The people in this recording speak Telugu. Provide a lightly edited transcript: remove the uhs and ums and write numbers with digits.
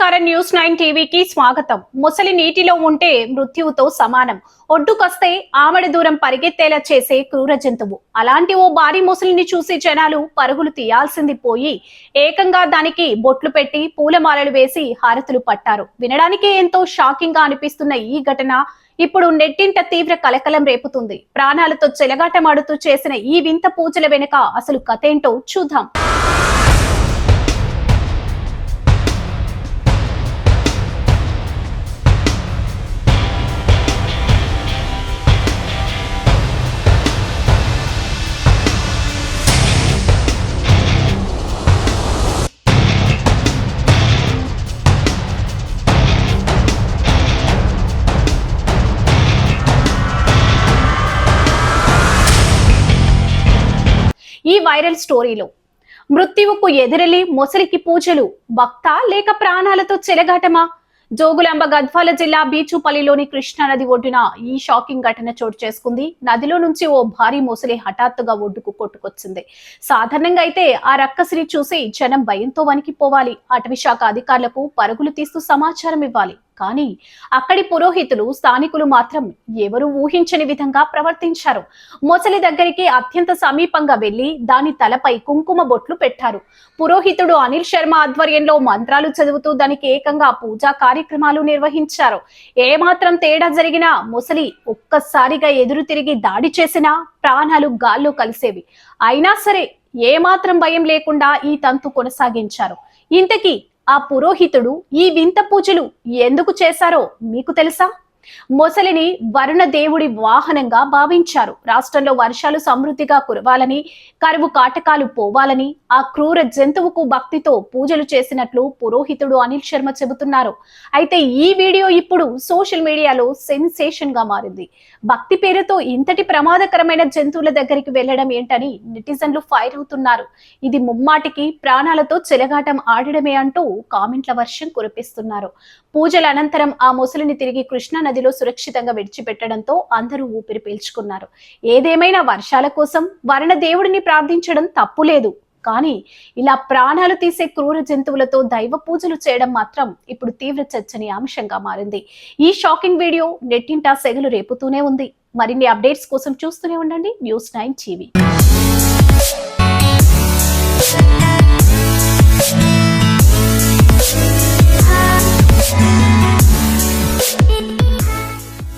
నమస్కారం న్యూస్ 9 టీవీకి స్వాగతం. ముసలి నీటిలో ఉంటే మృత్యువుతో సమానం. ఒడ్డుకొస్తే ఆమడి దూరం పరిగెత్తేలా చేసే క్రూర జంతువు. అలాంటి ఓ భారీ ముసలిని చూసి జనాలు పరుగులు తీయాల్సింది పోయి ఏకంగా దానికి బొట్లు పెట్టి పూలమాలలు వేసి హారతులు పట్టారు. వినడానికి ఎంతో షాకింగ్ గా అనిపిస్తున్న ఈ ఘటన ఇప్పుడు నెట్టింట తీవ్ర కలకలం రేపుతుంది. ప్రాణాలతో చెలగాటమాడుతూ చేసిన ఈ వింత పూజల వెనుక అసలు కథేంటో చూద్దాం. ఈ వైరల్ స్టోరీలో మృత్యువుకు ఎదురెళ్లి మొసలికి పూజలు, భక్త లేక ప్రాణాలతో చెలగాటమా? జోగులాంబ గద్వాల జిల్లా బీచుపల్లిలోని కృష్ణా నది ఒడ్డున ఈ షాకింగ్ ఘటన చోటు చేసుకుంది. నదిలో నుంచి ఓ భారీ మొసలి హఠాత్తుగా ఒడ్డుకు కొట్టుకొచ్చింది. సాధారణంగా అయితే ఆ రక్కసిని చూసి జనం భయంతో వణికిపోవాలి, అటవీ శాఖ అధికారులకు పరుగులు తీస్తూ సమాచారం ఇవ్వాలి. కానీ అక్కడి పురోహితులు, స్థానికులు మాత్రం ఎవరు ఊహించని విధంగా ప్రవర్తించారు. మొసలి దగ్గరికి అత్యంత సమీపంగా వెళ్లి దాని తలపై కుంకుమ బొట్లు పెట్టారు. పురోహితుడు అనిల్ శర్మ ఆధ్వర్యంలో మంత్రాలు చదువుతూ దానికి ఏకంగా పూజా కార్యక్రమాలు నిర్వహించారు. ఏమాత్రం తేడా జరిగినా మొసలి ఒక్కసారిగా ఎదురు తిరిగి దాడి చేసినా ప్రాణాలు గాల్లో కలిసేవి. అయినా సరే ఏమాత్రం భయం లేకుండా ఈ తంతు కొనసాగించారు. ఇంతకీ ఆ పురోహితుడు ఈ వింత పూజలు ఎందుకు చేశారో మీకు తెలుసా? మొసలిని వరుణ దేవుడి వాహనంగా భావించారు. రాష్ట్రంలో వర్షాలు సమృద్ధిగా కురవాలని, కరువు కాటకాలు పోవాలని ఆ క్రూర జంతువుకు భక్తితో పూజలు చేసినట్లు పురోహితుడు అనిల్ శర్మ చెబుతున్నారు. అయితే ఈ వీడియో ఇప్పుడు సోషల్ మీడియాలో సెన్సేషన్ గా మారింది. భక్తి పేరుతో ఇంతటి ప్రమాదకరమైన జంతువుల దగ్గరికి వెళ్లడం ఏంటని నెటిజన్లు ఫైర్ అవుతున్నారు. ఇది ముమ్మాటికి ప్రాణాలతో చెలగాటం ఆడడమే అంటూ కామెంట్ల వర్షం కురిపిస్తున్నారు. పూజల అనంతరం ఆ మొసలిని తిరిగి కృష్ణా నదిలో సురక్షితంగా విడిచిపెట్టడంతో అందరూ ఊపిరి పీల్చుకున్నారు. ఏదేమైనా వర్షాల కోసం వరుణ దేవుడిని ప్రార్థించడం తప్పులేదు, కానీ ఇలా ప్రాణాలు తీసే క్రూర జంతువులతో దైవ పూజలు చేయడం మాత్రం ఇప్పుడు తీవ్ర చర్చనీయాంశంగా మారింది. ఈ షాకింగ్ వీడియో నెట్టింటా సెగలు రేపుతూనే ఉంది. మరిన్ని అప్డేట్స్ కోసం చూస్తూనే ఉండండి న్యూస్ 9 టీవీ.